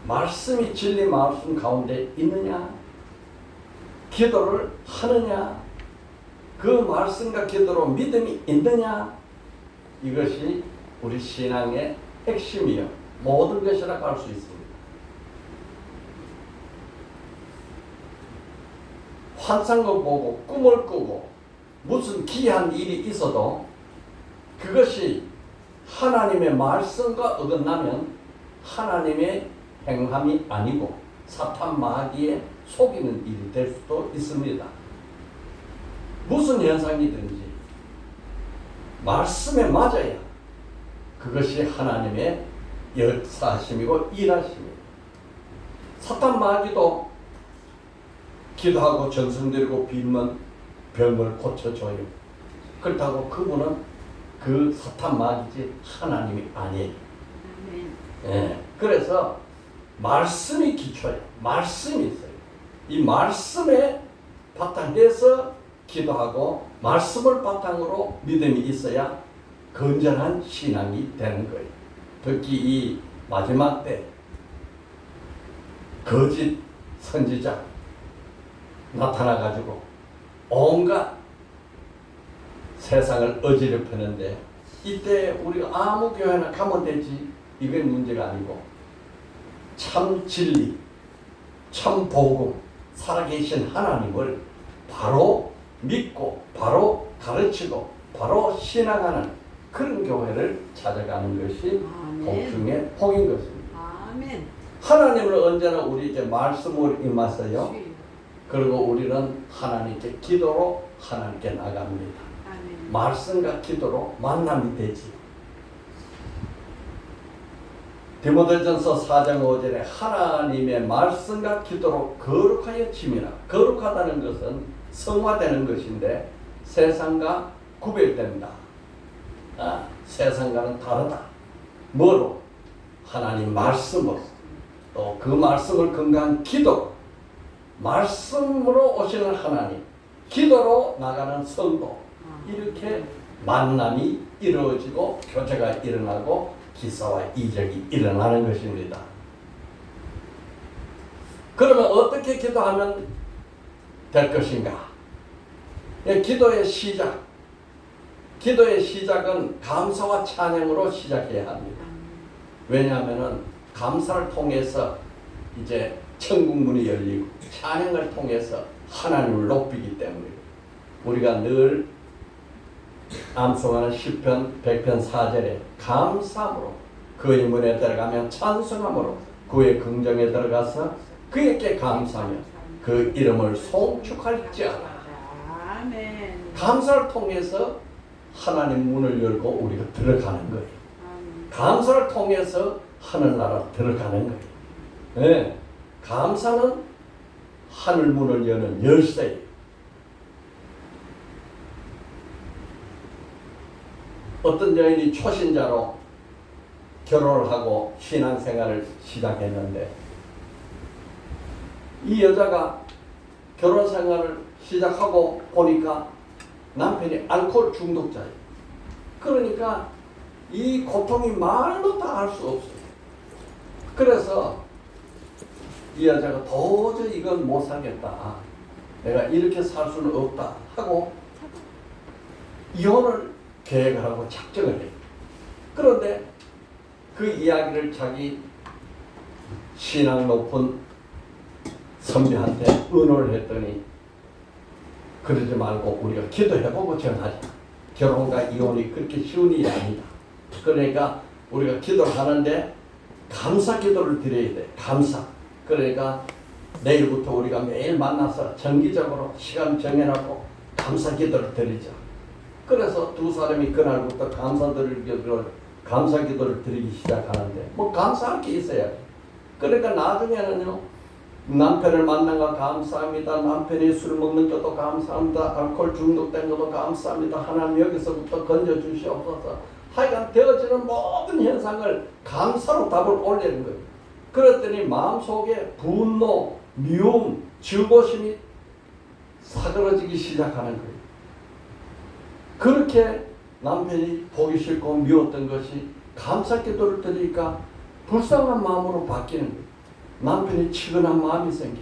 말씀이 진리 말씀 가운데 있느냐? 기도를 하느냐? 그 말씀과 기도로 믿음이 있느냐? 이것이 우리 신앙의 핵심이요. 모든 것이라고 할 수 있습니다. 환상을 보고 꿈을 꾸고 무슨 기이한 일이 있어도 그것이 하나님의 말씀과 어긋나면 하나님의 행함이 아니고 사탄 마귀의 속이는 일이 될 수도 있습니다. 무슨 현상이든지 말씀에 맞아야 그것이 하나님의 역사하심이고 일하심입니다. 사탄 마귀도 기도하고 정성들이고 빌면 병을 고쳐줘요. 그렇다고 그분은 그 사탄 마귀지 하나님이 아니에요. 예, 그래서 말씀이 기초예요. 말씀이 있어요. 이 말씀에 바탕에서 기도하고 말씀을 바탕으로 믿음이 있어야 건전한 신앙이 되는 거예요. 특히 이 마지막 때 거짓 선지자 나타나가지고 온갖 세상을 어지럽히는데 이때 우리가 아무 교회나 가면 되지 이건 문제가 아니고 참 진리, 참 복음, 살아계신 하나님을 바로 믿고 바로 가르치고 바로 신앙하는 그런 교회를 찾아가는 것이 복중의 복인 것입니다. 아멘. 하나님을 언제나 우리에게 말씀을 임하세요. 그리고 우리는 하나님께 기도로 하나님께 나갑니다. 아멘. 말씀과 기도로 만남이 되지. 디모데전서 4장 5절에 하나님의 말씀과 기도로 거룩하여 지미라. 거룩하다는 것은 성화되는 것인데 세상과 구별된다. 세상과는 다르다. 뭐로? 하나님 말씀으로. 또 그 말씀을 건강한 기도. 말씀으로 오시는 하나님. 기도로 나가는 성도. 이렇게 만남이 이루어지고 교제가 일어나고 기사와 이적이 일어나는 것입니다. 그러면 어떻게 기도하면 될 것인가? 기도의 시작. 기도의 시작은 감사와 찬양으로 시작해야 합니다. 왜냐하면 감사를 통해서 이제 천국 문이 열리고 찬양을 통해서 하나님을 높이기 때문에 우리가 늘 암송하는 시편 100편 4절에 감사함으로 그의 문에 들어가면 찬송함으로 그의 긍정에 들어가서 그에게 감사하며 그 이름을 송축할지어다. 아멘. 감사를 통해서 하나님 문을 열고 우리가 들어가는 거예요. 감사를 통해서 하늘나라 들어가는 거예요. 네. 감사는 하늘 문을 여는 열쇠예요. 어떤 여인이 초신자로 결혼을 하고 신앙생활을 시작했는데 이 여자가 결혼생활을 시작하고 보니까 남편이 알코올 중독자예요. 그러니까 이 고통이 말로 다 할 수 없어요. 그래서 이 여자가 도저히 이건 못 살겠다. 내가 이렇게 살 수는 없다 하고 이혼을 계획을 하고 작정을 해요. 그런데 그 이야기를 자기 신앙 높은 선배한테 의논을 했더니 그러지 말고 우리가 기도해보고 정하자. 결혼과 이혼이 그렇게 쉬운 일이 아니다. 그러니까 우리가 기도를 하는데 감사 기도를 드려야 돼. 감사. 그러니까 내일부터 우리가 매일 만나서 정기적으로 시간 정해놓고 감사 기도를 드리자. 그래서 두 사람이 그날부터 감사 기도를 드리기 시작하는데 뭐 감사할 게 있어야 돼. 그러니까 나중에는요 남편을 만난 거 감사합니다. 남편이 술 먹는 것도 감사합니다. 알코올 중독된 것도 감사합니다. 하나님 여기서부터 건져주시옵소서. 하여간 되어지는 모든 현상을 감사로 답을 올리는 거예요. 그랬더니 마음속에 분노, 미움, 즐거심이 사그러지기 시작하는 거예요. 그렇게 남편이 보기 싫고 미웠던 것이 감사 기도를 드리니까 불쌍한 마음으로 바뀌는 거예요. 남편이 치근한 마음이 생겨.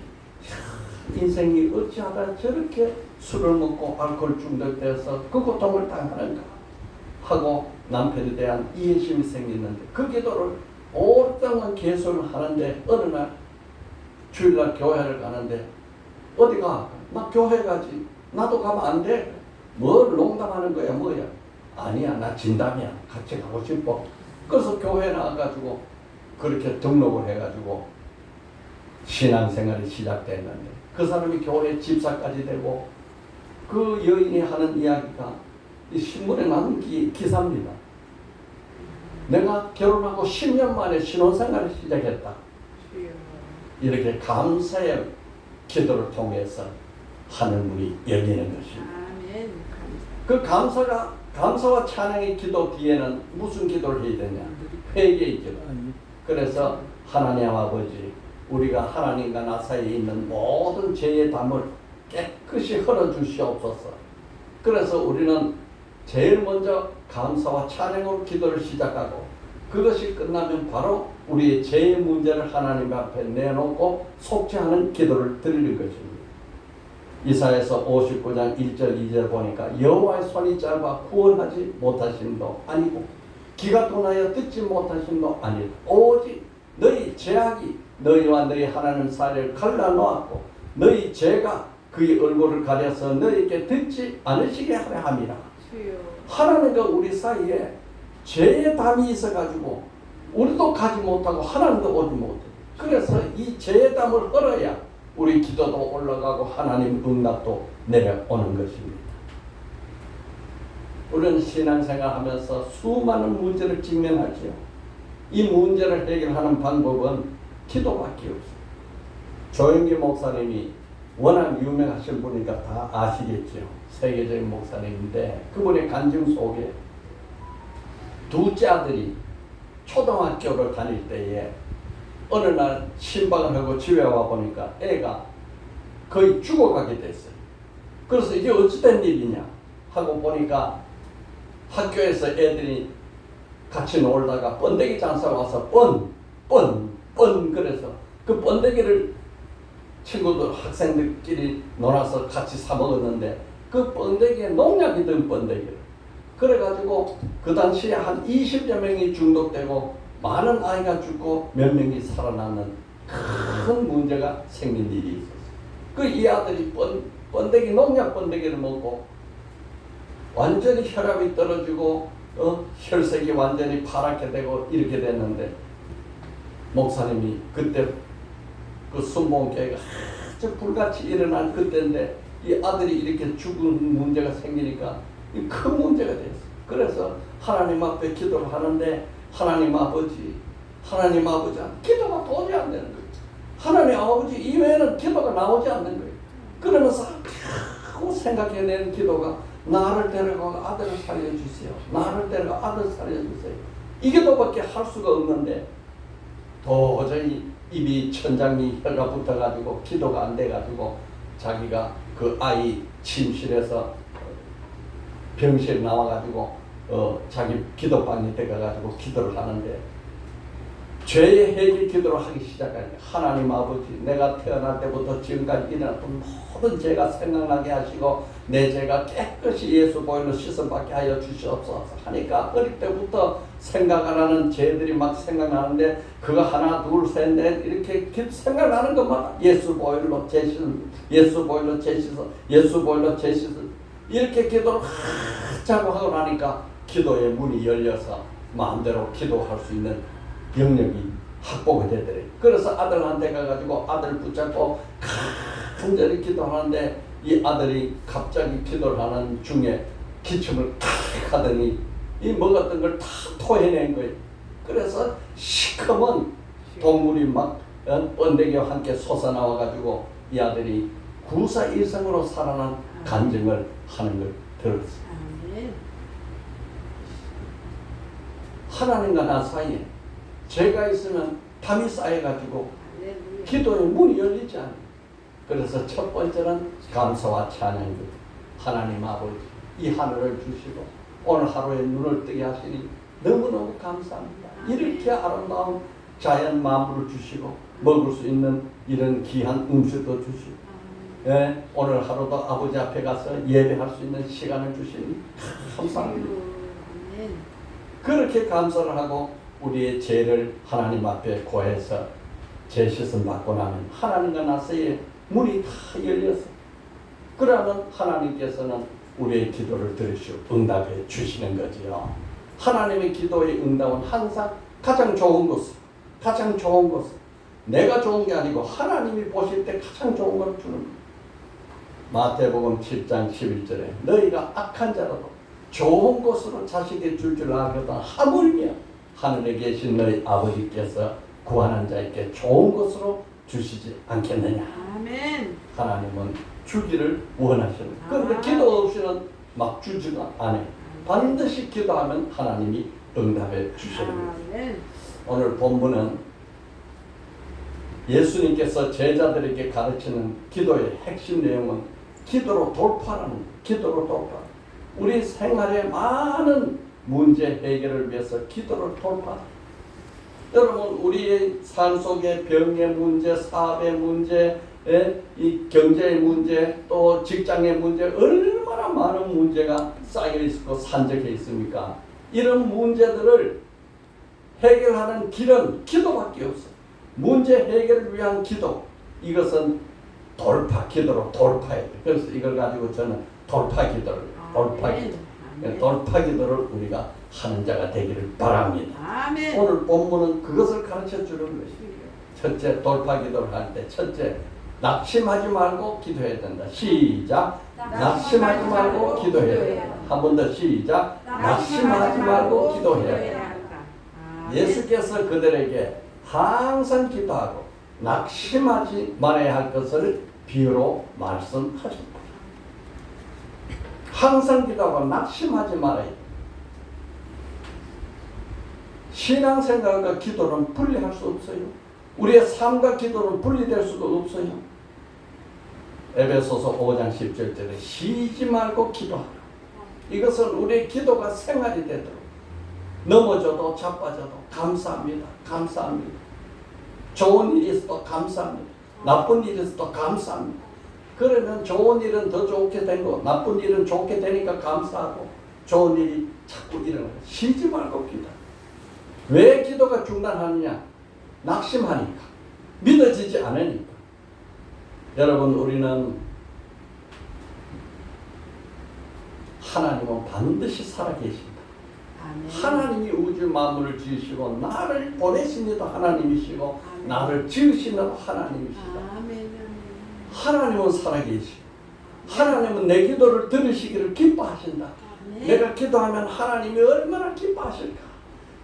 인생이 어찌하다 저렇게 술을 먹고 알코올 중독돼서 그 고통을 당하는가 하고 남편에 대한 이해심이 생기는데 그 기도를 오랫동안 계속을 하는데 어느 날 주일날 교회를 가는데 어디 가? 나 교회 가지. 나도 가면 안 돼. 뭘 농담하는 거야 뭐야. 아니야 나 진담이야. 같이 가고 싶어. 그래서 교회 나와가지고 그렇게 등록을 해가지고 신앙생활이 시작됐는데 그 사람이 교회 집사까지 되고 그 여인이 하는 이야기가 이 신문에 나는 기사입니다. 내가 결혼하고 10년 만에 신혼생활을 시작했다. 주여. 이렇게 감사의 기도를 통해서 하늘문이 열리는 것입니다. 아멘. 그 감사와 찬양의 기도 뒤에는 무슨 기도를 해야 되냐? 회개의 기도. 그래서 하나님 아버지 우리가 하나님과 나 사이에 있는 모든 죄의 담을 깨끗이 헐어주시옵소서. 그래서 우리는 제일 먼저 감사와 찬양으로 기도를 시작하고 그것이 끝나면 바로 우리의 죄의 문제를 하나님 앞에 내놓고 속죄하는 기도를 드리는 것입니다. 이사야서 59장 1절 2절 보니까 여호와의 손이 짧아 구원하지 못하심도 아니고 귀가 둔하여 듣지 못하심도 아니고 오직 너희 죄악이 너희와 너희 하나님 사이를 갈라놓았고 너희 죄가 그의 얼굴을 가려서 너희에게 듣지 않으시게 하려 함이라. 주여. 하나님과 우리 사이에 죄의 담이 있어가지고 우리도 가지 못하고 하나님도 오지 못해. 그래서 이 죄의 담을 헐어야 우리 기도도 올라가고 하나님 응답도 내려오는 것입니다. 우리는 신앙생활하면서 수많은 문제를 직면하지요. 이 문제를 해결하는 방법은 기도밖에 없어요. 조영기 목사님이 워낙 유명하신 분이니까 다 아시겠죠. 세계적인 목사님인데 그분의 간증 속에 둘째 아들이 초등학교를 다닐 때에 어느 날 신방을 하고 집에 와 보니까 애가 거의 죽어가게 됐어요. 그래서 이게 어찌된 일이냐 하고 보니까 학교에서 애들이 같이 놀다가 번데기 장사가 와서 그래서 그 번데기를 친구들 학생들끼리 놀아서 같이 사 먹었는데 그 번데기에 농약이 든 번데기를 그래가지고 그 당시에 한 20여 명이 중독되고 많은 아이가 죽고 몇 명이 살아나는 큰 문제가 생긴 일이 있었어요. 그 이 아들이 농약 번데기를 먹고 완전히 혈압이 떨어지고 혈색이 완전히 파랗게 되고 이렇게 됐는데 목사님이 그때 그 순복음교회가 아주 불같이 일어난 그때인데 이 아들이 이렇게 죽은 문제가 생기니까 큰 문제가 됐어요. 그래서 하나님 앞에 기도를 하는데 하나님 아버지 기도가 도저히 안 되는 거예요. 하나님 아버지 이외에는 기도가 나오지 않는 거예요. 그러면서 자꾸 생각해낸 기도가 나를 데려가 아들을 살려주세요. 나를 데려가 아들 살려주세요. 이 기도밖에 할 수가 없는데 도저히 입이 천장이 혀가 붙어가지고 기도가 안 돼가지고 자기가 그 아이 침실에서 병실에 나와가지고 자기 기도방에 들어가가지고 기도를 하는데 죄의 해결 기도를 하기 시작하니까 하나님 아버지 내가 태어날 때부터 지금까지 일어났던 모든 죄가 생각나게 하시고 내 죄가 깨끗이 예수 보혈로 씻음받게 하여 주시옵소서 하니까 어릴 때부터 생각 안 하는 죄들이 막 생각나는데 그거 하나 둘 셋 넷 이렇게 생각나는 것마다 예수 보혈로 제씻음 예수 보혈로 제씻어 예수 보혈로 제씻어 이렇게 기도를 하자고 하고 나니까 기도의 문이 열려서 마음대로 기도할 수 있는 영역이 확보가 되더래요. 그래서 아들한테 가가지고 아들 붙잡고 간절히 기도하는데 이 아들이 갑자기 기도를 하는 중에 기침을 탁 하더니 이 먹었던 걸 다 토해낸 거예요. 그래서 시커먼 동물이 막 번데기와 함께 솟아나와가지고 이 아들이 구사일생으로 살아난 간증을 하는 걸 들었어요. 하나님과 나 사이에 죄가 있으면 담이 쌓여가지고 기도의 문이 열리지 않아요. 그래서 첫 번째는 감사와 찬양입니다. 하나님 아버지 이 하늘을 주시고 오늘 하루에 눈을 뜨게 하시니 너무너무 감사합니다. 이렇게 아름다운 자연 만물을 주시고 먹을 수 있는 이런 귀한 음식도 주시고 예, 오늘 하루도 아버지 앞에 가서 예배할 수 있는 시간을 주시니 감사합니다. 아멘. 그렇게 감사를 하고 우리의 죄를 하나님 앞에 고해서 죄 씻음 받고 나면 하나님과 나서의 문이 다 열려서 그러면 하나님께서는 우리의 기도를 들으시고 응답해 주시는 거지요. 하나님의 기도의 응답은 항상 가장 좋은 것은 내가 좋은 게 아니고 하나님이 보실 때 가장 좋은 걸 주는 거예요. 마태복음 7장 11절에 너희가 악한 자라도 좋은 것으로 자식에게 줄 알거든 하물며 하늘에 계신 너희 아버지께서 구하는 자에게 좋은 것으로 주시지 않겠느냐. 아멘. 하나님은 주기를 원하시는. 그런데 기도 없이는 막 주지가 않아요. 반드시 기도하면 하나님이 응답해 주시는 거예요. 아멘. 오늘 본문은 예수님께서 제자들에게 가르치는 기도의 핵심 내용은 기도로 돌파라는 거예요. 기도로 돌파. 우리 생활의 많은 문제 해결을 위해서 기도를 돌파. 여러분 우리의 삶 속에 병의 문제, 사업의 문제, 이 경제의 문제, 또 직장의 문제 얼마나 많은 문제가 쌓여 있고 산적해 있습니까? 이런 문제들을 해결하는 길은 기도밖에 없어요. 문제 해결을 위한 기도, 이것은 돌파 기도로 돌파해야 돼요. 그래서 이걸 가지고 저는 돌파 기도를 돌파 기도를 우리가 하는 자가 되기를 바랍니다. 아멘. 오늘 본문은 그것을 가르쳐 주는 것이에요. 첫째, 돌파 기도를 할 때 첫째, 낙심하지 말고 기도해야 된다. 시작. 낙심하지 말고 기도해야 된다. 한 번 더 시작. 낙심하지 말고 기도해야 된다. 예수께서 그들에게 항상 기도하고 낙심하지 말아야 할 것을 비유로 말씀하셨다. 항상 기도하고 낙심하지 말아야 돼. 신앙생활과 기도는 분리할 수 없어요. 우리의 삶과 기도는 분리될 수가 없어요. 에베소서 5장 17절에 쉬지 말고 기도하라. 이것은 우리의 기도가 생활이 되도록 넘어져도 자빠져도 감사합니다. 감사합니다. 좋은 일이 있어도 감사합니다. 나쁜 일이 있어도 감사합니다. 그러면 좋은 일은 더 좋게 되고 나쁜 일은 좋게 되니까 감사하고 좋은 일이 자꾸 일어나요. 쉬지 말고 기도. 왜 기도가 중단하느냐? 낙심하니까. 믿어지지 않으니까. 여러분 우리는 하나님은 반드시 살아계신다. 아멘. 하나님이 우주 만물을 지으시고 나를 보내십니다. 하나님이시고 아멘. 나를 지으시는 하나님이시다. 아멘. 하나님은 살아계시고 하나님은 내 기도를 들으시기를 기뻐하신다. 아멘. 내가 기도하면 하나님이 얼마나 기뻐하실까.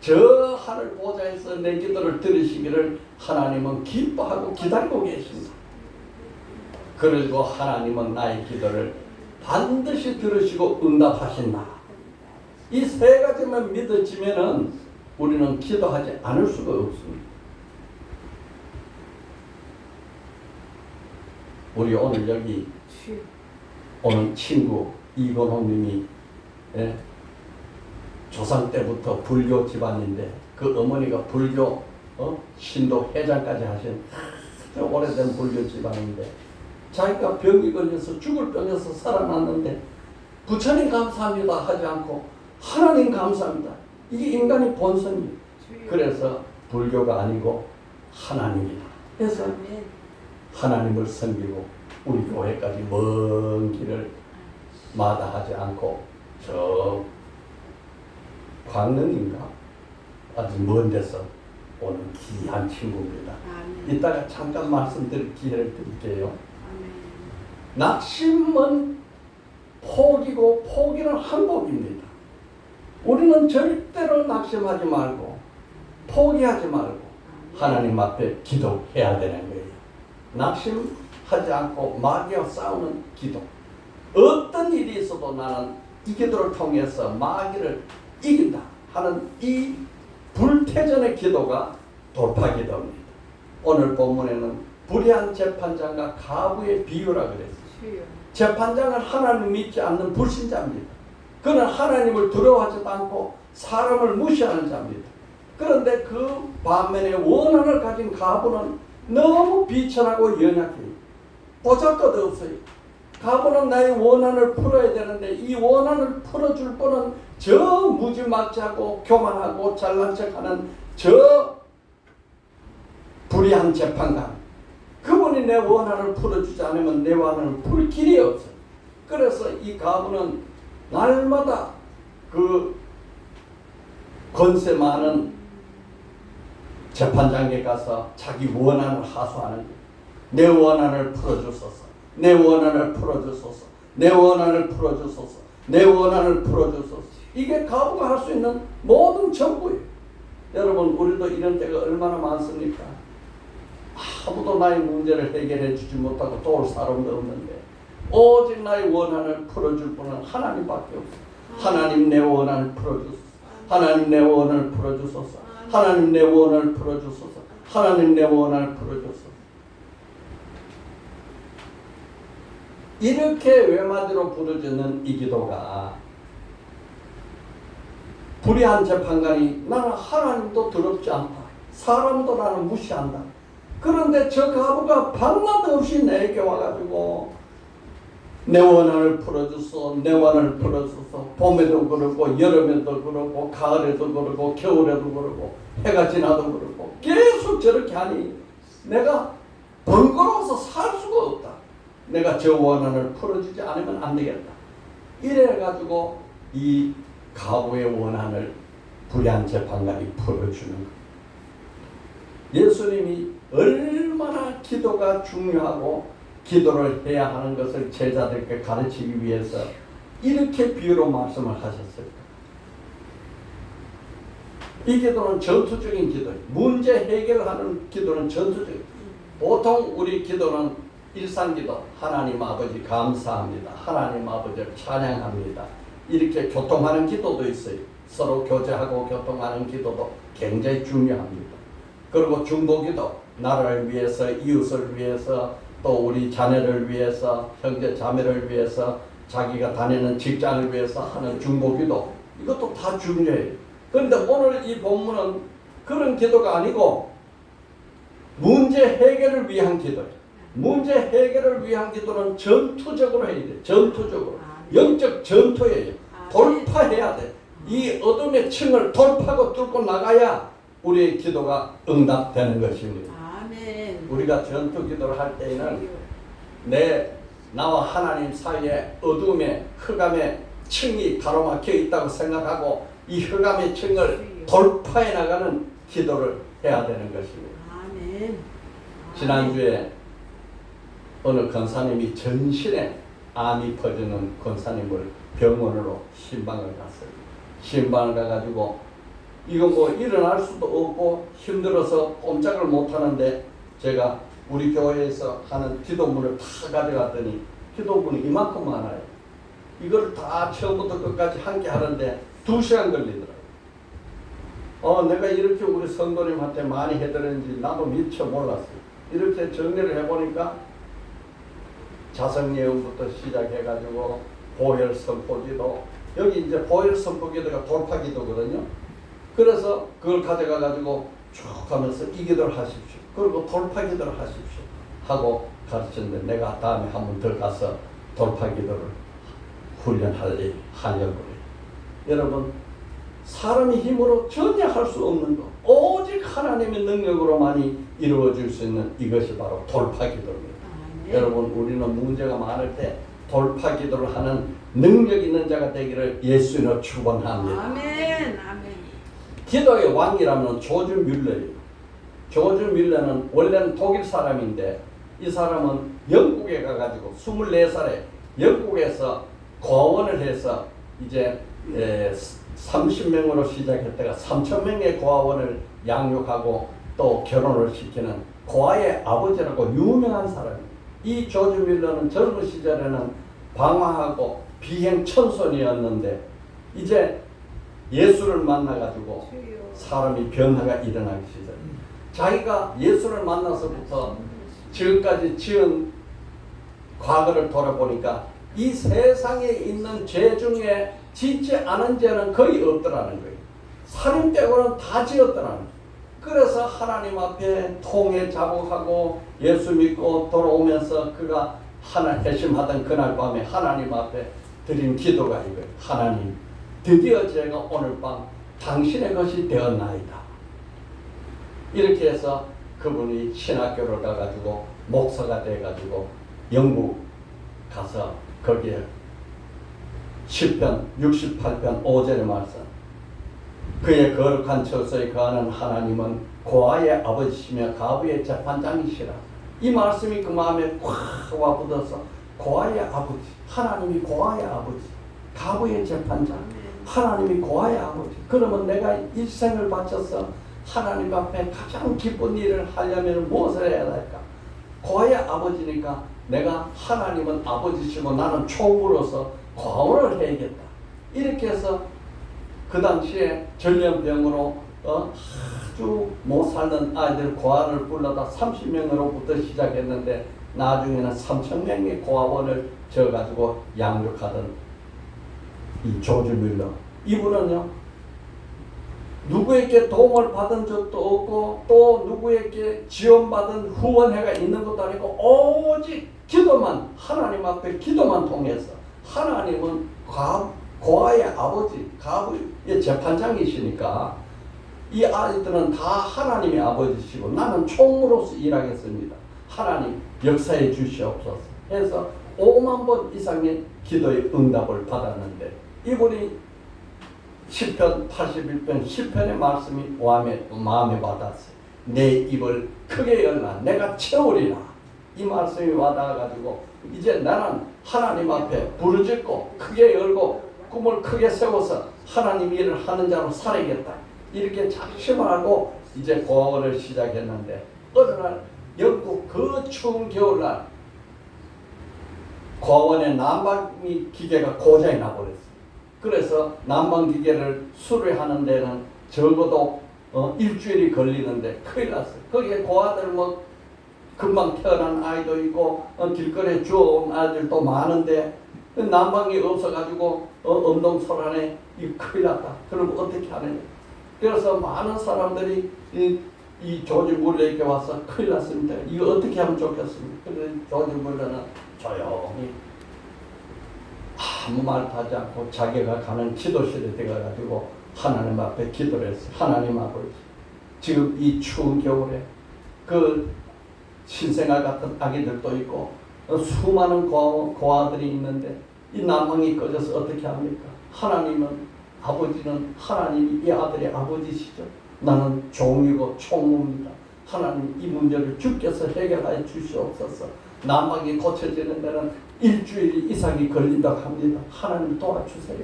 저 하늘 보좌에서 내 기도를 들으시기를 하나님은 기뻐하고 기다리고 계십니다. 그리고 하나님은 나의 기도를 반드시 들으시고 응답하신다. 이 세 가지만 믿어지면은 우리는 기도하지 않을 수가 없습니다. 우리 오늘 여기 오는 친구 이건호님이 조상 때부터 불교 집안인데 그 어머니가 불교 신도 회장까지 하신 아주 오래된 불교 집안인데 자기가 병이 걸려서 죽을 병에서 살아났는데 부처님 감사합니다 하지 않고 하나님 감사합니다. 이게 인간의 본성이에요. 그래서 불교가 아니고 하나님이다. 그래서 하나님을 섬기고 우리 교회까지 먼 길을 마다하지 않고 저 광릉인가 아주 먼 데서 오는 귀한 친구입니다. 아멘. 이따가 잠깐 말씀드릴 기회를 드릴게요. 아멘. 낙심은 포기고 포기는 항복입니다. 우리는 절대로 낙심하지 말고 포기하지 말고 하나님 앞에 기도해야 되는 거예요. 낙심하지 않고 마귀와 싸우는 기도. 어떤 일이 있어도 나는 이 기도를 통해서 마귀를 이긴다 하는 이 불태전의 기도가 돌파 기도입니다. 오늘 본문에는 불의한 재판장과 가부의 비유라 그랬어요. 재판장은 하나님 믿지 않는 불신자입니다. 그는 하나님을 두려워하지도 않고 사람을 무시하는 자입니다. 그런데 그 반면에 원한을 가진 가부는 너무 비천하고 연약해요. 보잘것없어요. 가부는 나의 원한을 풀어야 되는데 이 원한을 풀어줄 분은 저 무지막지하고 교만하고 잘난 척하는 저 불의한 재판관, 그분이 내 원한을 풀어주지 않으면 내 원한을 풀 길이 없어요. 그래서 이 가부는 날마다 그 권세 많은 재판장에 가서 자기 원한을 하소하는 거예요. 내 원한을 풀어주소서. 내 원한을 풀어주소서. 내 원한을 풀어주소서. 내 원한을 풀어주소서. 이게 가부가 할 수 있는 모든 전부예요. 여러분, 우리도 이런 때가 얼마나 많습니까? 아무도 나의 문제를 해결해 주지 못하고 도울 사람도 없는데 오직 나의 원한을 풀어줄 분은 하나님밖에 없어요. 하나님 내 원한을 풀어주소서. 하나님 내 원한을 풀어주소서. 하나님 내 원한을 풀어주소서. 하나님 내 원한을 풀어주소서. 이렇게 외마디로 부르짖는 이 기도가 불의한 재판관이 나는 하나님도 더럽지 않다. 사람도 나는 무시한다. 그런데 저 가부가 밤낮 없이 내게 와가지고 내 원한을 풀어주소. 내 원한을 풀어주소. 봄에도 그러고 여름에도 그러고 가을에도 그러고 겨울에도 그러고 해가 지나도 그러고 계속 저렇게 하니 내가 번거로워서 살 수가 없다. 내가 저 원한을 풀어주지 않으면 안 되겠다. 이래가지고 이 가부의 원한을 불의한 재판관이 풀어주는 거예요. 예수님이 얼마나 기도가 중요하고 기도를 해야 하는 것을 제자들께 가르치기 위해서 이렇게 비유로 말씀을 하셨을까? 이 기도는 전투적인 기도예요. 문제 해결하는 기도는 전투적인. 보통 우리 기도는 일상기도, 하나님 아버지 감사합니다. 하나님 아버지를 찬양합니다. 이렇게 교통하는 기도도 있어요. 서로 교제하고 교통하는 기도도 굉장히 중요합니다. 그리고 중보기도, 나라를 위해서, 이웃을 위해서, 또 우리 자녀를 위해서, 형제 자매를 위해서, 자기가 다니는 직장을 위해서 하는 중보기도, 이것도 다 중요해요. 그런데 오늘 이 본문은 그런 기도가 아니고 문제 해결을 위한 기도예요. 문제 해결을 위한 기도는 전투적으로 해야 돼요. 전투적으로. 영적 전투예요. 돌파해야 돼. 이 어둠의 층을 돌파하고 뚫고 나가야 우리의 기도가 응답되는 것입니다. 아멘. 우리가 전투 기도를 할 때에는 나와 하나님 사이에 어둠의 흑암의 층이 가로막혀 있다고 생각하고 이 흑암의 층을 돌파해 나가는 기도를 해야 되는 것입니다. 아멘. 지난주에 어느 권사님이 전신에 암이 퍼지는 권사님을 병원으로 신방을 갔어요. 신방을 가가지고 이거 뭐 일어날 수도 없고 힘들어서 꼼짝을 못 하는데 제가 우리 교회에서 하는 기도문을 다 가져갔더니 기도문이 이만큼 많아요. 이걸 다 처음부터 끝까지 함께 하는데 2시간 걸리더라고요. 내가 이렇게 우리 성도님한테 많이 해드렸는지 나도 미처 몰랐어요. 이렇게 정리를 해보니까 자성예언부터 시작해가지고 보혈 선포기도, 여기 이제 보혈 선포기도가 돌파기도거든요. 그래서 그걸 가져가가지고 쭉 하면서 이 기도를 하십시오. 그리고 돌파기도를 하십시오. 하고 가르쳤는데 내가 다음에 한 번 더 가서 돌파기도를 훈련하려고 해요. 여러분, 사람의 힘으로 전혀 할 수 없는 것, 오직 하나님의 능력으로만이 이루어질 수 있는 이것이 바로 돌파기도입니다. 여러분, 우리는 문제가 많을 때 돌파기도를 하는 능력 있는 자가 되기를 예수님으로 축원합니다. 아멘. 아멘. 기도의 왕이라면 조지 뮬러예요. 조지 뮬러는 원래는 독일 사람인데 이 사람은 영국에 가가지고 24살에 영국에서 고아원을 해서 이제 30명으로 시작했다가 3,000명의 고아원을 양육하고 또 결혼을 시키는 고아의 아버지라고 유명한 사람이에요. 이 조지 뮬러는 젊은 시절에는 방황하고 비행 천선이었는데 이제 예수를 만나가지고 사람이 변화가 일어나기 시작해요. 자기가 예수를 만나서부터 지금까지 지은 과거를 돌아보니까 이 세상에 있는 죄 중에 짓지 않은 죄는 거의 없더라는 거예요. 살인 빼고는 다 지었더라는. 그래서 하나님 앞에 통에 자복하고 예수 믿고 돌아오면서 그가 회심하던 그날 밤에 하나님 앞에 드린 기도가 이거예요. 하나님, 드디어 제가 오늘 밤 당신의 것이 되었나이다. 이렇게 해서 그분이 신학교를 가가지고 목사가 돼가지고 영국 가서 거기에 10편 68편 5절의 말씀, 그의 거룩한 처소에 거하는 하나님은 고아의 아버지시며 가부의 재판장이시라. 이 말씀이 그 마음에 콱 와붙어서 고아의 아버지, 하나님이 고아의 아버지, 가부의 재판장, 하나님이 고아의 아버지. 그러면 내가 일생을 바쳐서 하나님 앞에 가장 기쁜 일을 하려면 무엇을 해야 할까? 고아의 아버지니까 내가 하나님은 아버지시고 나는 총무로서 고아를 해야겠다. 이렇게 해서 그 당시에 전염병으로 아주 못 살는 아이들 고아를 불러다 30명으로부터 시작했는데 나중에는 3,000명의 고아원을 지어가지고 양육하던 이 조지 뮬러. 이분은요, 누구에게 도움을 받은 적도 없고 또 누구에게 지원받은 후원회가 있는 것도 아니고 오직 기도만, 하나님 앞에 기도만 통해서, 하나님은 고아의 아버지, 가부의 재판장이시니까 이 아이들은 다 하나님의 아버지시고 나는 총무로서 일하겠습니다. 하나님 역사해 주시옵소서 해서 5만 번 이상의 기도의 응답을 받았는데, 이분이 10편 81편 10편의 말씀이 마음에 와닿았어요. 내 입을 크게 열라 내가 채우리라. 이 말씀이 와닿아가지고 이제 나는 하나님 앞에 부르짖고 크게 열고 꿈을 크게 세워서 하나님 일을 하는 자로 살아야겠다. 이렇게 작심하고 이제 고아원을 시작했는데, 어느 날 영국 그 추운 겨울날 고아원의 난방기 기계가 고장이 나버렸어요. 그래서 난방기계를 수리하는 데는 적어도 일주일이 걸리는데 큰일 났어요. 거기에 고아들 뭐 금방 태어난 아이도 있고 길거리에 주워온 아이들도 많은데 난방이 없어가지고 엄동설안에 큰일 났다. 그럼 어떻게 하느냐. 그래서 많은 사람들이 이 조지 물러에게 와서 큰일 났습니다. 이거 어떻게 하면 좋겠습니까? 그래서 조지 물러는 조용히 아무 말도 하지 않고 자기가 가는 기도실에 들어가가지고 하나님 앞에 기도를 했어요. 하나님 아버지, 지금 이 추운 겨울에 그 신생아 같은 아기들도 있고 수많은 고아들이 있는데 이 난방이 꺼져서 어떻게 합니까? 하나님은, 아버지는 하나님이 이 아들의 아버지시죠. 나는 종이고 총무입니다. 하나님 이 문제를 주께서 해결하여 주시옵소서. 난방이 고쳐지는 데는 일주일 이상이 걸린다고 합니다. 하나님 도와주세요.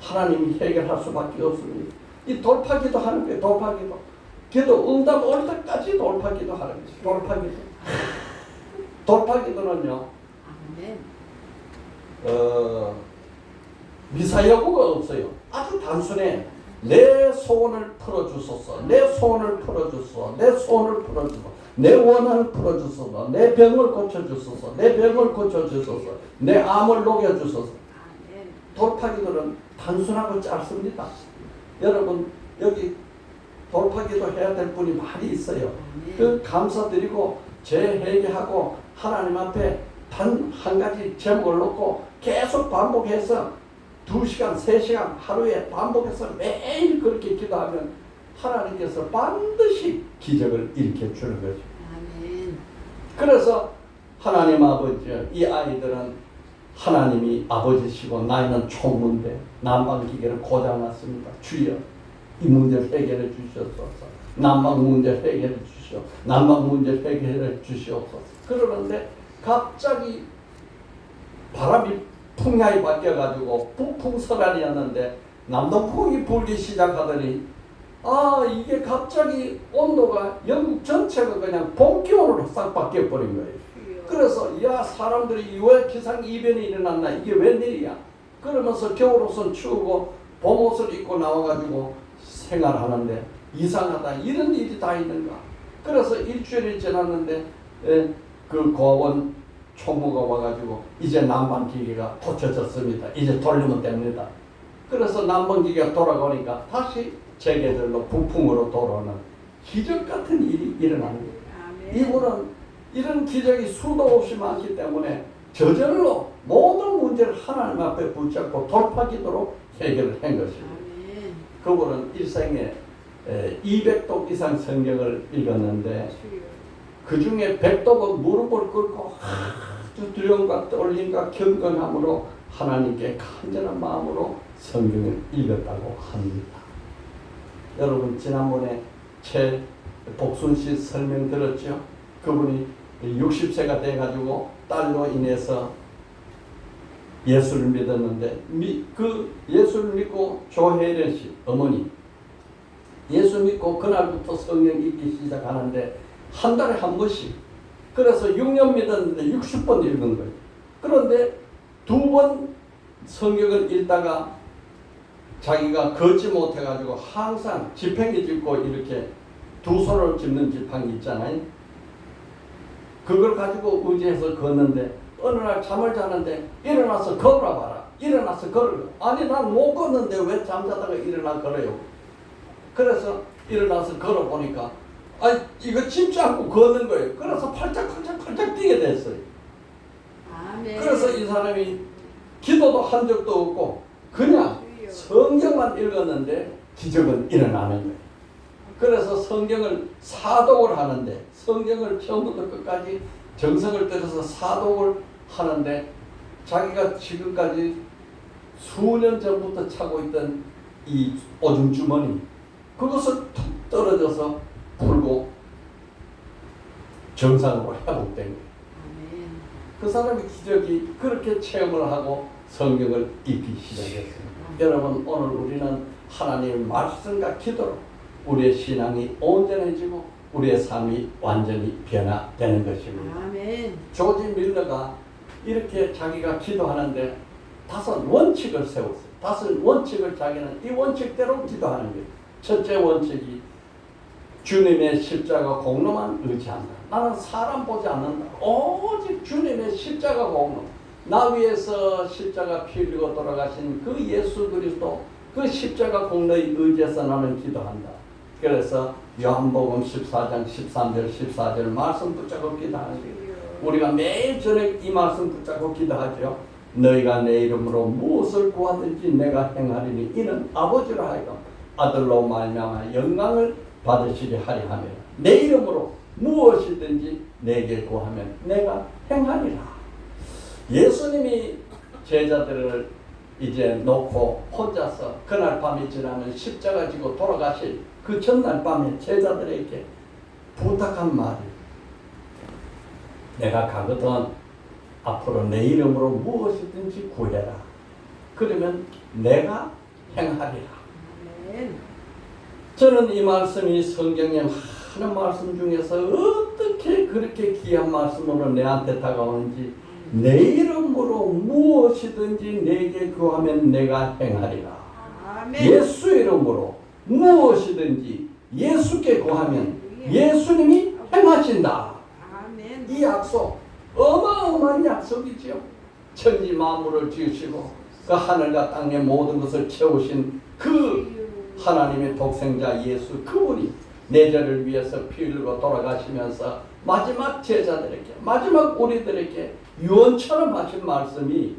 하나님이 해결할 수밖에 없습니다. 이 돌파기도 하는 거예요. 돌파기도. 기도 응답 올 때까지 돌파기도 하는 거예요. 돌파기도. 돌파기도는요, 미사여구가 없어요. 아주 단순해. 내 소원을 풀어주소서, 내 소원을 풀어주소서, 내 소원을 풀어주소서, 내 원한을 풀어주소서, 내 병을 고쳐주소서, 내 병을 고쳐주소서, 내 암을 녹여주소서. 돌파기도는 단순하고 짧습니다. 여러분 여기 돌파기도 해야 될 분이 많이 있어요. 그 감사드리고 재회개하고 하나님 앞에 단 한 가지 제목을 놓고 계속 반복해서 2시간, 3시간 하루에 반복해서 매일 그렇게 기도하면 하나님께서 반드시 기적을 일으켜 주는 거죠. 아멘. 그래서 하나님 아버지, 이 아이들은 하나님이 아버지시고 나이는 총무인데 난방기계를 고장났습니다. 주여 이 문제를 해결해 주시옵소서. 난방 문제 해결해 주시오. 난방 문제 해결해 주시옵소서. 그러는데 갑자기 바람이 풍향이 바뀌어가지고 북풍설안이었는데 남동풍이 불기 시작하더니 이게 갑자기 온도가 영국 전체가 그냥 봄기온으로 싹 바뀌어버린 거예요. 그래서 사람들이 왜 기상이변이 일어났나, 이게 웬일이야. 그러면서 겨울옷은 추우고 봄옷을 입고 나와가지고 생활하는데 이상하다, 이런 일이 다 있는가. 그래서 일주일이 지났는데 그 고아원 총무가 와가지고 이제 난방기계가 고쳐졌습니다. 이제 돌리면 됩니다. 그래서 난방기계가 돌아가니까 다시 재계절로 부풍으로 돌아오는 기적 같은 일이 일어나는 거예요. 아멘. 이분은 이런 기적이 수도 없이 많기 때문에 저절로 모든 문제를 하나님 앞에 붙잡고 돌파기도로 해결을 한 것입니다. 아멘. 그분은 일생에 200독 이상 성경을 읽었는데 주여. 그 중에 100독은 무릎을 꿇고 아주 두려움과 떨림과 경건함으로 하나님께 간절한 마음으로 성경을 읽었다고 합니다. 여러분 지난번에 최 복순 씨 설명 들었죠? 그분이 60세가 돼가지고 딸로 인해서 예수를 믿었는데 그 예수를 믿고 조혜련 씨 어머니 예수 믿고 그날부터 성경 읽기 시작하는데 한 달에 한 번씩 그래서 6년 믿었는데 60번 읽은 거예요. 그런데 2번 성경을 읽다가 자기가 걷지 못해가지고 항상 지팡이 짚고 이렇게 두 손을 짚는 지팡이 있잖아요. 그걸 가지고 의지해서 걷는데 어느 날 잠을 자는데 일어나서 걸어봐라. 일어나서 걸어. 아니 난 못 걷는데 왜 잠자다가 일어나 걸어요. 그래서 일어나서 걸어보니까 이거 짚지 않고 걷는 거예요. 그래서 팔짝 뛰게 됐어요. 아멘. 그래서 이 사람이 기도도 한 적도 없고 그냥 성경만 읽었는데 기적은 일어나는 거예요. 그래서 성경을 사독을 하는데 성경을 처음부터 끝까지 정성을 들여서 사독을 하는데 자기가 지금까지 수년 전부터 차고 있던 이 오줌 주머니 그것을 툭 떨어져서 풀고 정상으로 회복된 거예요. 아멘. 그 사람의 기적이 그렇게 체험을 하고 성경을 읽기 시작했습니다. 여러분 오늘 우리는 하나님의 말씀과 기도로 우리의 신앙이 온전해지고 우리의 삶이 완전히 변화되는 것입니다. 아멘. 조지 밀러가 이렇게 자기가 기도하는데 5 원칙을 세웠어요. 5 원칙을 자기는 이 원칙대로 기도하는 거예요. 첫째 원칙이 주님의 십자가 공로만 의지한다. 나는 사람 보지 않는다. 오직 주님의 십자가 공로. 나 위해서 십자가 피 흘리고 돌아가신 그 예수 그리스도 그 십자가 공로에 의지해서 나는 기도한다. 그래서 요한복음 14장 13절 14절 말씀 붙잡고 기도하는 거예요. 우리가 매일 저녁 이 말씀 붙잡고 기도하죠. 너희가 내 이름으로 무엇을 구하든지 내가 행하리니 이는 아버지로 하여금 아들로 말미암아 영광을 받으시게 하리 하며 내 이름으로 무엇이든지 내게 구하면 내가 행하리라. 예수님이 제자들을 이제 놓고 혼자서 그날 밤이 지나면 십자가 지고 돌아가실 그 전날 밤에 제자들에게 부탁한 말이 내가 가거든 앞으로 내 이름으로 무엇이든지 구해라. 그러면 내가 행하리라. 아멘. 저는 이 말씀이 성경에 많은 말씀 중에서 어떻게 그렇게 귀한 말씀으로 내한테 다가오는지 내 이름으로 무엇이든지 내게 구하면 내가 행하리라. 아멘. 예수 이름으로 무엇이든지 예수께 구하면 예수님이 행하신다. 아멘. 이 약속 어마어마한 약속이지요. 천지 만물을 지으시고 그 하늘과 땅의 모든 것을 채우신 그 하나님의 독생자 예수 그분이 내 죄를 위해서 피 흘리고 돌아가시면서 마지막 제자들에게 마지막 우리들에게 유언처럼 하신 말씀이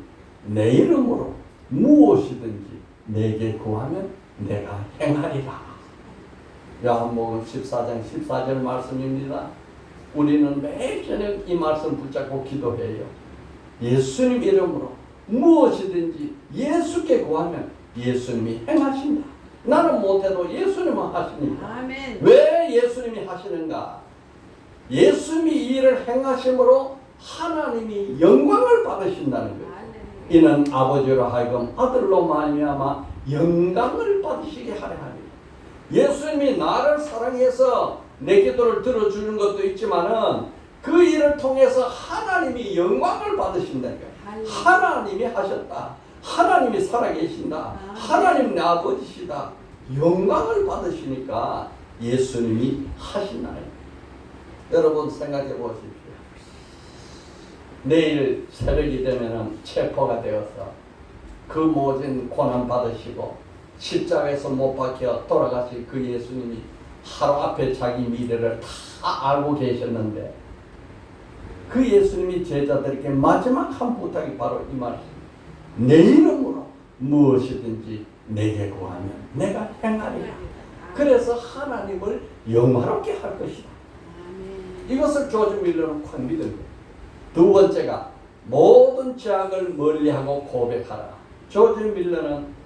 내 이름으로 무엇이든지 내게 구하면 내가 행하리라. 요한복음 14장 14절 말씀입니다. 우리는 매일 저녁 이 말씀 붙잡고 기도해요. 예수님 이름으로 무엇이든지 예수께 구하면 예수님이 행하신다. 나는 못해도 예수님은 하십니다. 아멘. 왜 예수님이 하시는가? 예수님이 이 일을 행하심으로 하나님이 영광을 받으신다는 거예요. 이는 아버지로 하여금 아들로 말미암아 영광을 받으시게 하려 하니 예수님이 나를 사랑해서 내 기도를 들어주는 것도 있지만은 그 일을 통해서 하나님이 영광을 받으신다는 거예요. 하나님이 하셨다. 하나님이 살아계신다. 하나님 내 아버지시다. 영광을 받으시니까 예수님이 하신다는 거예요. 여러분 생각해 보십시오. 내일 새벽이 되면은 체포가 되어서 그 모진 고난 받으시고 십자가에서 못 박혀 돌아가실 그 예수님이 하루 앞에 자기 미래를 다 알고 계셨는데 그 예수님이 제자들에게 마지막 한 부탁이 바로 이 말씀. 내 이름으로 무엇이든지 내게 구하면 내가 행하리라. 그래서 하나님을 영화롭게 할 것이다. 이것을 조지 밀러는 확 믿은 거예요. 두 번째가 모든 죄악을 멀리하고 고백하라. 조지 밀러는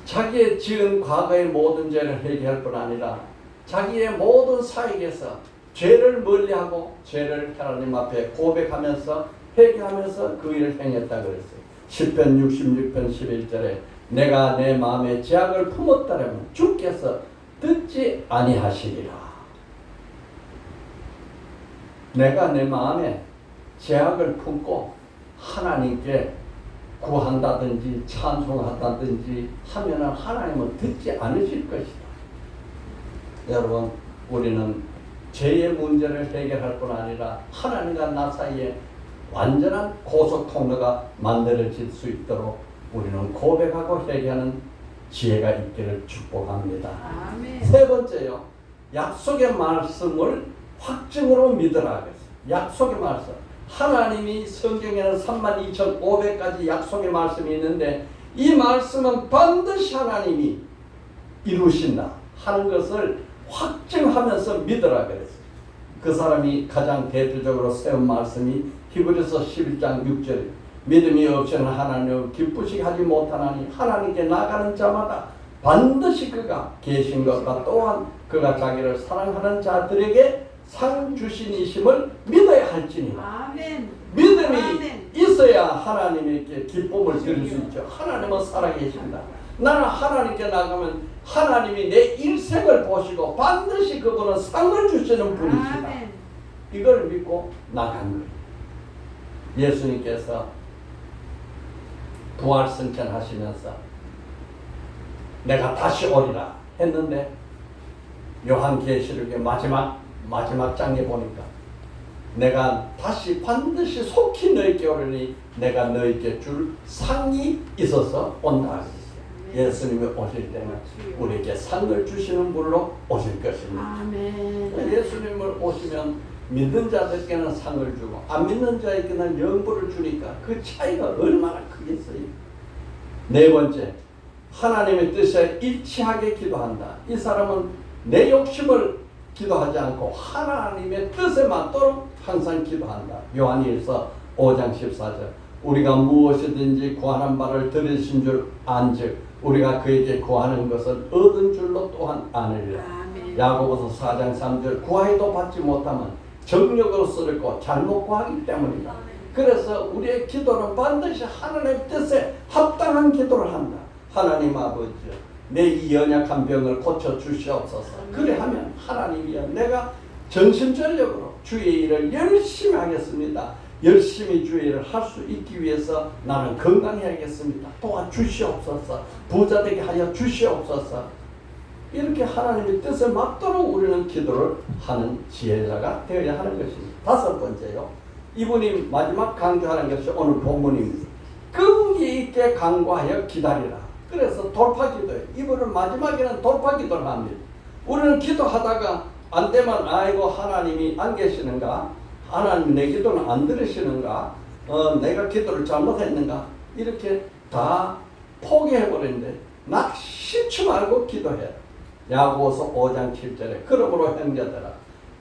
자기의 지은 과거의 모든 죄를 회개할 뿐 아니라 자기의 모든 사역에서 죄를 멀리하고 죄를 하나님 앞에 고백하면서 회개하면서 그 일을 행했다 그랬어요. 10편 66편 11절에 내가 내 마음에 죄악을 품었다면 주께서 듣지 아니하시리라. 내가 내 마음에 죄악을 품고 하나님께 구한다든지 찬송한다든지 하면은 하나님은 듣지 않으실 것이다. 여러분, 우리는 죄의 문제를 해결할 뿐 아니라 하나님과 나 사이에 완전한 고속통로가 만들어질 수 있도록 우리는 고백하고 회개하는 지혜가 있기를 축복합니다. 아멘. 세 번째요, 약속의 말씀을 확증으로 믿으라. 약속의 말씀. 하나님이 성경에는 32,500가지 약속의 말씀이 있는데 이 말씀은 반드시 하나님이 이루신다 하는 것을 확증하면서 믿으라 그랬어요. 그 사람이 가장 대표적으로 세운 말씀이 히브리서 11장 6절. 믿음이 없이는 하나님을 기쁘시게 하지 못하나니 하나님께 나가는 자마다 반드시 그가 계신 것과 또한 그가 자기를 사랑하는 자들에게 상 주신이심을 믿어야 할지니라. 아멘. 믿음이 아멘. 있어야 하나님께 기쁨을 드릴 수 있죠. 하나님은 살아계신다. 나는 하나님께 나가면 하나님이 내 일생을 보시고 반드시 그분은 상을 주시는 분이시다. 아멘. 이걸 믿고 나간 거예요. 예수님께서 부활 승천하시면서 내가 다시 오리라 했는데 요한계시록의 마지막 장에 보니까 내가 다시 반드시 속히 너희께 오르니 내가 너희께 줄 상이 있어서 온다 하셨어요. 예수님이 오실 때는 우리에게 상을 주시는 분으로 오실 것입니다. 아멘. 예수님을 오시면 믿는 자들께는 상을 주고 안 믿는 자에게는 영벌을 주니까 그 차이가 얼마나 크겠어요. 네 번째, 하나님의 뜻에 일치하게 기도한다. 이 사람은 내 욕심을 기도하지 않고 하나님의 뜻에 맞도록 항상 기도한다. 요한일서 5장 14절. 우리가 무엇이든지 구하는 바를 들으신 줄 안즉 우리가 그에게 구하는 것은 얻은 줄로 또한 아느니라. 야고보서 4장 3절. 구하여도 받지 못하면 정력으로 쓰고 잘못 구하기 때문이다. 그래서 우리의 기도는 반드시 하나님의 뜻에 합당한 기도를 한다. 하나님 아버지, 내 이 연약한 병을 고쳐 주시옵소서. 그래 하면 하나님이여 내가 전심전력으로 주의 일을 열심히 하겠습니다. 열심히 주의 일을 할 수 있기 위해서 나는 건강해야겠습니다. 도와주시옵소서. 부자 되게 하여 주시옵소서. 이렇게 하나님의 뜻에 맞도록 우리는 기도를 하는 지혜자가 되어야 하는 것입니다. 다섯 번째요. 이분이 마지막 강조하는 것이 오늘 본문입니다. 끈기 있게 간구하여 기다리라. 그래서 돌파기도예요. 이분은 마지막에는 돌파기도를 합니다. 우리는 기도하다가 안 되면 아이고 하나님이 안 계시는가? 하나님 내 기도는 안 들으시는가? 내가 기도를 잘못했는가? 이렇게 다 포기해버리는데 나 싫지 말고 기도해라. 야고보서 5장 7절에 그러므로 형제들아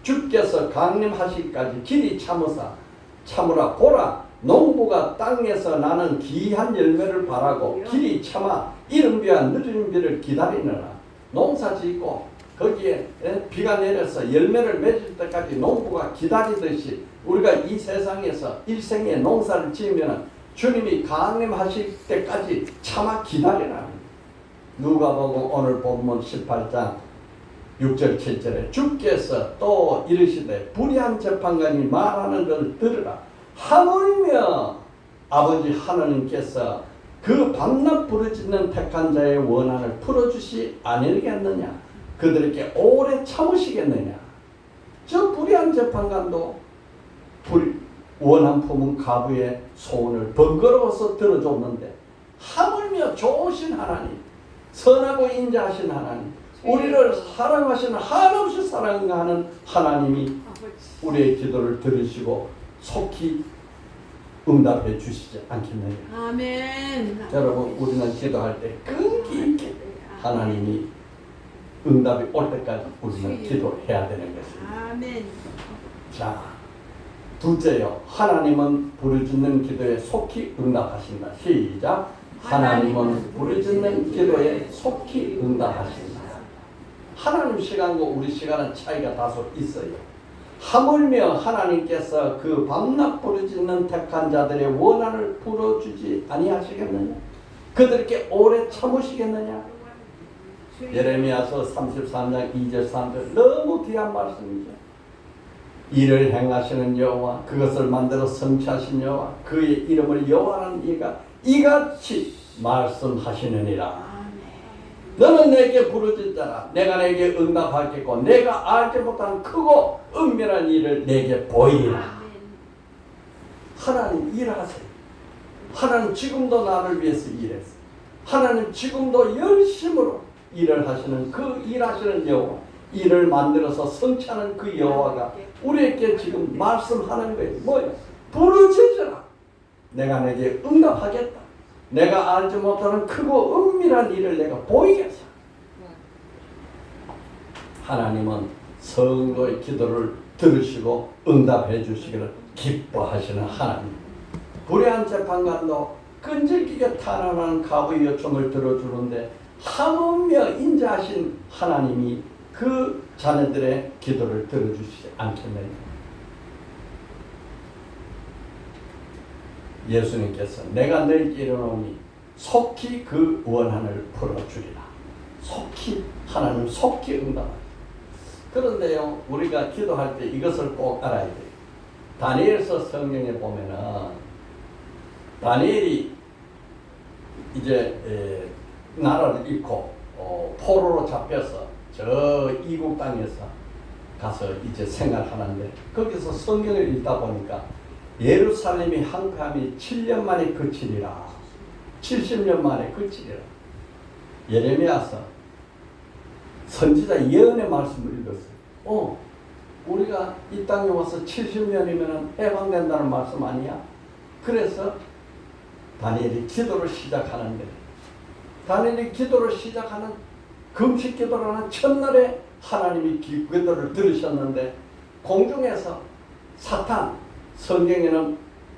주께서 강림하시기까지 길이 참으라. 보라 농부가 땅에서 나는 귀한 열매를 바라고 길이 참아 이른 비와 늦은 비를 기다리느라. 농사 짓고 거기에 비가 내려서 열매를 맺을 때까지 농부가 기다리듯이 우리가 이 세상에서 일생에 농사를 지으면 주님이 강림하실 때까지 참아 기다리라. 누가복음 오늘 본문 18장 6절 7절에 주께서 또 이르시되 불의한 재판관이 말하는 것을 들으라. 하물며 아버지 하나님께서 그 밤낮 부르짖는 택한 자의 원한을 풀어주시 아니겠느냐? 그들에게 오래 참으시겠느냐? 저 불의한 재판관도 원한 품은 가부의 소원을 번거로워서 들어줬는데 하물며 좋으신 하나님, 선하고 인자하신 하나님, 우리를 사랑하시는 한없이 사랑하는 하나님이 아버지. 우리의 기도를 들으시고 속히 응답해 주시지 않겠느냐. 아멘. 여러분, 우리는 기도할 때 끈기 있게 하나님이 응답이 올 때까지 우리는 기도해야 되는 것입니다. 아멘. 자, 둘째요. 하나님은 부르짖는 기도에 속히 응답하신다. 시작. 하나님은 부르짖는 기도에 속히 응답하신다. 하나님 시간과 우리 시간은 차이가 다소 있어요. 하물며 하나님께서 그 밤낮 부르짖는 택한 자들의 원한을 풀어주지 아니하시겠느냐? 그들께 오래 참으시겠느냐? 예레미야서 33장 2절 3절 너무 귀한 말씀이죠. 이를 행하시는 여호와, 그것을 만들어 성취하신 여호와, 그의 이름을 여호와라는 이가 이같이 말씀하시느니라. 너는 내게 부르짖자라. 내가 내게 응답하겠고 내가 알지 못한 크고 은밀한 일을 내게 보이리라. 하나님 일하세요. 하나님 지금도 나를 위해서 일했어요. 하나님 지금도 열심으로 일을 하시는 그 일하시는 여호와, 일을 만들어서 성취하는 그 여호와가 우리에게 지금 말씀하는 거예요. 뭐예요? 부르짖으라. 내가 내게 응답하겠다. 내가 알지 못하는 크고 은밀한 일을 내가 보이겠어. 하나님은 성도의 기도를 들으시고 응답해 주시기를 기뻐하시는 하나님. 불의한 재판관도 끈질기게 탄원하는 가부의 요청을 들어주는데 하물며 인자하신 하나님이 그 자녀들의 기도를 들어주시지 않겠느냐. 예수님께서 내가 너희에게 이르노니 속히 그 원한을 풀어주리라. 속히, 하나님 속히 응답하시라. 그런데요, 우리가 기도할 때 이것을 꼭 알아야 돼요. 다니엘서 성경에 보면은 다니엘이 이제 나라를 잃고 포로로 잡혀서 저 이국 땅에서 가서 이제 생활하는데 거기서 성경을 읽다 보니까 예루살렘이 항폐함이 7년 만에 그치리라. 70년 만에 그치리라. 예레미야서 선지자 예언의 말씀을 읽었어요. 우리가 이 땅에 와서 70년이면 해방된다는 말씀 아니야? 그래서 다니엘이 기도를 시작하는데, 다니엘이 기도를 시작하는 금식 기도라는 첫날에 하나님이 기도를 들으셨는데 공중에서 사탄, 성경에는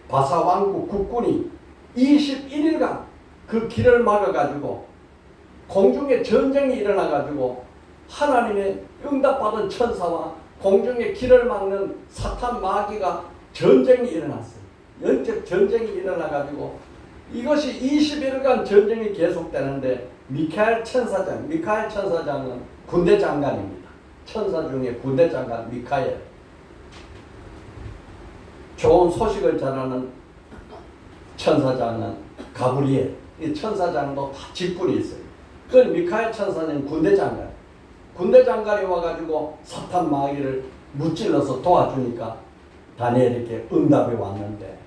바사왕국 국군이 21일간 그 길을 막아가지고 공중에 전쟁이 일어나가지고 하나님의 응답받은 천사와 공중에 길을 막는 사탄 마귀가 전쟁이 일어났어요. 영적 전쟁이 일어나가지고 이것이 21일간 전쟁이 계속되는데 미카엘 천사장은 군대 장관입니다. 천사 중에 군대 장관 미카엘. 좋은 소식을 전하는 천사장은 가브리엘. 이 천사장도 다 직분이 있어요. 그 미카엘 천사는 군대 장관. 군대 장관이 와가지고 사탄 마귀를 무찔러서 도와주니까 다니엘에게 응답이 왔는데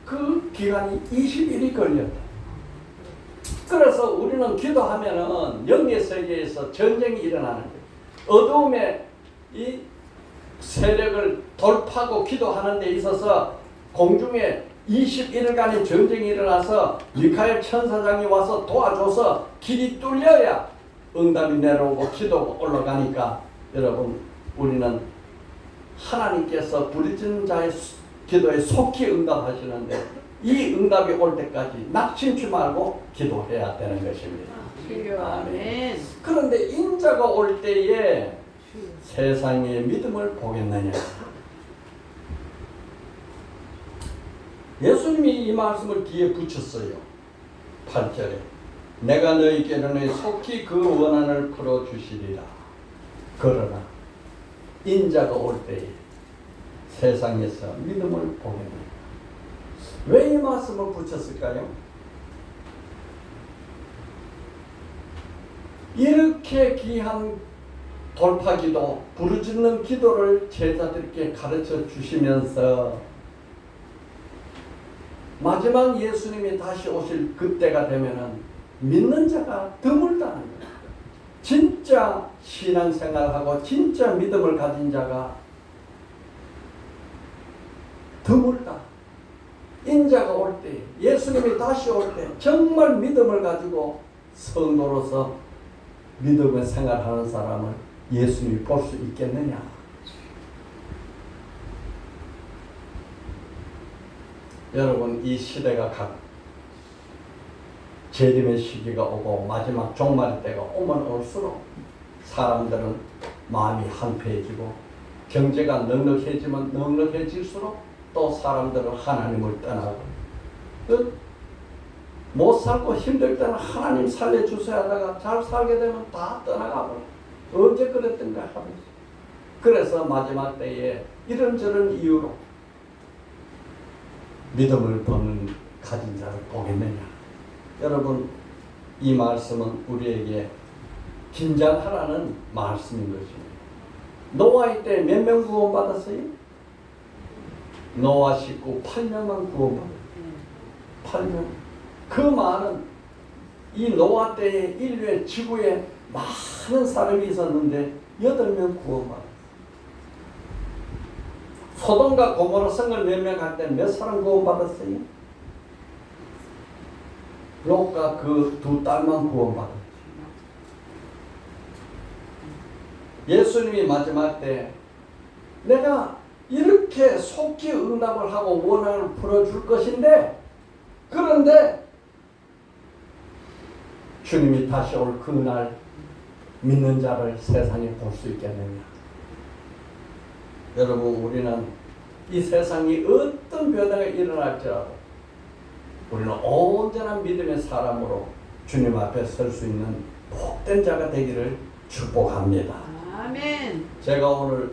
그 기간이 20일이 걸렸다. 그래서 우리는 기도하면은 영의 세계에서 전쟁이 일어나는 거예요. 어두움의 이 세력을 돌파하고 기도하는 데 있어서 공중에 21일간의 전쟁이 일어나서 미카엘 천사장이 와서 도와줘서 길이 뚫려야 응답이 내려오고 기도가 올라가니까 여러분, 우리는 하나님께서 부르짖는 자의 기도에 속히 응답하시는데 이 응답이 올 때까지 낙심치 말고 기도해야 되는 것입니다. 아멘. 그런데 인자가 올 때에 세상의 믿음을 보겠느냐. 예수님이 이 말씀을 뒤에 붙였어요. 8절에 내가 너희에게는 속히 그 원한을 풀어주시리라. 그러나 인자가 올 때에 세상에서 믿음을 보겠느냐. 왜 이 말씀을 붙였을까요? 이렇게 귀한 돌파기도, 부르짖는 기도를 제자들께 가르쳐 주시면서 마지막 예수님이 다시 오실 그때가 되면은 믿는 자가 드물다는 거예요. 진짜 신앙생활하고 진짜 믿음을 가진 자가 드물다. 인자가 올 때, 예수님이 다시 올 때 정말 믿음을 가지고 성도로서 믿음의 생활하는 사람을 예수님이 볼 수 있겠느냐? 여러분, 이 시대가 각 재림의 시기가 오고 마지막 종말 때가 오면 올수록 사람들은 마음이 한패해지고 경제가 넉넉해지면 넉넉해질수록 또 사람들은 하나님을 떠나고 못 살고 힘들 때는 하나님 살려주셔야 하다가 잘 살게 되면 다 떠나가고 언제 그랬던가 하면서 그래서 마지막 때에 이런저런 이유로 믿음을 가진 자를 보겠느냐. 여러분, 이 말씀은 우리에게 긴장하라는 말씀인 것입니다. 노아의 때 몇 명 구원받았어요? 노아 식구 8명만 구원받았어요. 8명. 그 많은 이 노아 때에 인류의 지구에 많은 사람이 있었는데 8명 구원받았어요. 소돔과 고모라 성을 몇 명 할 때 몇 사람 구원받았어요? 롯과 그 두 딸만 구원받았어요. 예수님이 마지막 때 내가 이렇게 속기 응답을 하고 원한을 풀어줄 것인데 그런데 주님이 다시 올 그날 믿는 자를 세상에 볼 수 있겠느냐. 여러분, 우리는 이 세상이 어떤 변화가 일어날지라도 우리는 언제나 믿음의 사람으로 주님 앞에 설 수 있는 복된 자가 되기를 축복합니다. 아멘. 제가 오늘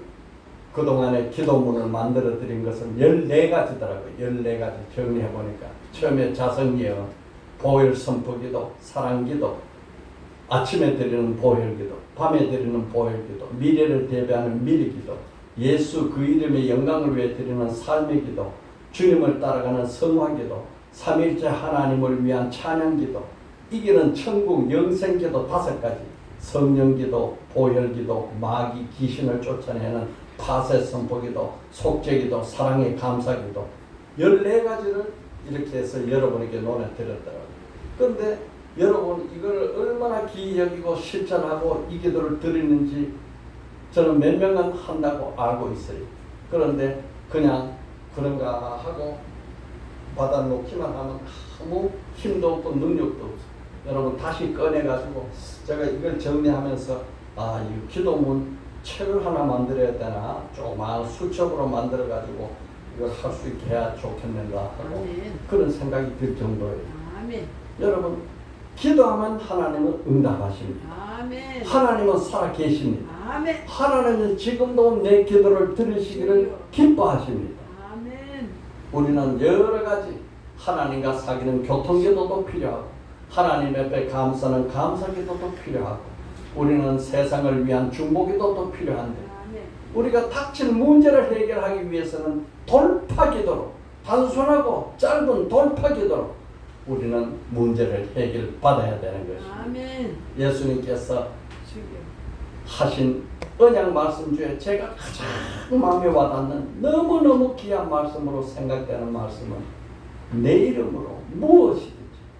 그동안에 기도문을 만들어 드린 것은 14가지더라고요. 14가지 정리해 보니까 처음에 자성예언, 보혈 선포기도, 사랑기도, 아침에 드리는 보혈기도, 밤에 드리는 보혈기도, 미래를 대비하는 미리기도, 예수 그 이름의 영광을 위해 드리는 삶의 기도, 주님을 따라가는 성화기도, 삼일째 하나님을 위한 찬양기도, 이기는 천국 영생기도 5가지, 성령기도, 보혈기도, 마귀 귀신을 쫓아내는 파쇄 선포기도, 속죄기도, 사랑의 감사기도 14가지를 이렇게 해서 여러분에게 논해드렸더라고요. 그런데 여러분 이걸 얼마나 기이 여기고 실천하고 이 기도를 드리는지 저는 몇 명은 한다고 알고 있어요. 그런데 그냥 그런가 하고 받아놓기만 하면 아무 힘도 없고 능력도 없어요. 여러분 다시 꺼내가지고 제가 이걸 정리하면서 이 기도문 책을 하나 만들어야 되나 조그마한 수첩으로 만들어가지고 이걸 할 수 있게 해야 좋겠는가 하고 아멘. 그런 생각이 들 정도예요. 아멘. 여러분 기도하면 하나님은 응답하십니다. 아멘. 하나님은 살아계십니다. 아멘. 하나님은 지금도 내 기도를 들으시기를 기뻐하십니다. 아멘. 우리는 여러 가지 하나님과 사귀는 교통기도도 필요하고 하나님 앞에 감사는 감사기도도 필요하고 우리는 세상을 위한 중보기도도 필요한데 아멘. 우리가 닥친 문제를 해결하기 위해서는 돌파기도로 단순하고 짧은 돌파기도로 우리는 문제를 해결받아야 되는 것입니다. 아멘. 예수님께서 주여. 하신 언약 말씀 중에 제가 가장 마음에 와닿는 너무너무 귀한 말씀으로 생각되는 말씀은 내 이름으로 무엇이든지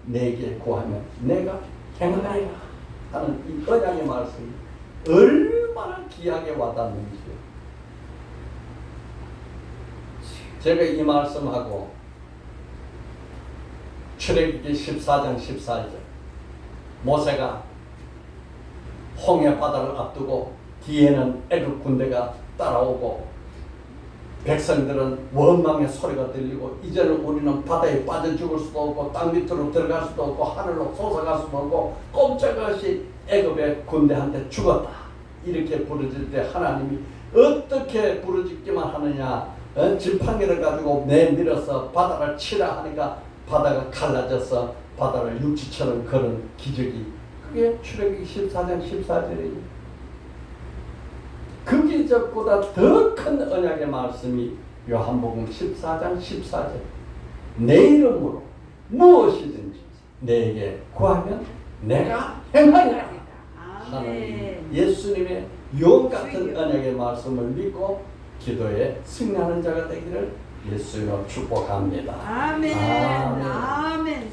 내게 구하면 내가 행하리라 하는 이 언약의 말씀이 얼마나 귀하게 와닿는지요. 제가 이 말씀하고 출애굽기 14장 14절 모세가 홍해 바다를 앞두고 뒤에는 애굽 군대가 따라오고 백성들은 원망의 소리가 들리고 이제는 우리는 바다에 빠져 죽을 수도 없고 땅 밑으로 들어갈 수도 없고 하늘로 솟아갈 수도 없고 꼼짝없이 애굽의 군대한테 죽었다 이렇게 부르질 때 하나님이 어떻게 부르짖기만 하느냐 지팡이를 가지고 내밀어서 바다를 치라 하니까 바다가 갈라져서 바다를 육지처럼 걸은 기적이 그게 출애굽기 14장 14절이에요. 그 기적보다 더 큰 언약의 말씀이 요한복음 14장 14절 내 이름으로 무엇이든지 내게 구하면 내가 행하리라. 하나님 아멘. 예수님의 영 같은 언약의 말씀을 믿고 기도에 승리하는 자가 되기를 예수님으로 축복합니다. 아멘. 아멘. 아멘.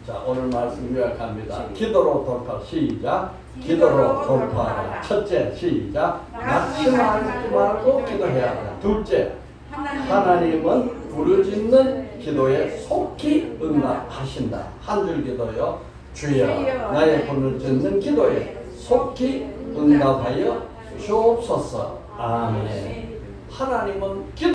자, 오늘 말씀 요약합니다. 기도로 돌파. 시작. 기도로 돌파하라. 첫째, 시작. 낙심하지 말고 기도해야 한다. 둘째, 하나님은 부르짖는 기도에 속히 응답하신다. 한 줄 기도요. 주여, 나의 부르짖는 기도에 속히 응답하여 주옵소서. 아멘. 하나님은 기도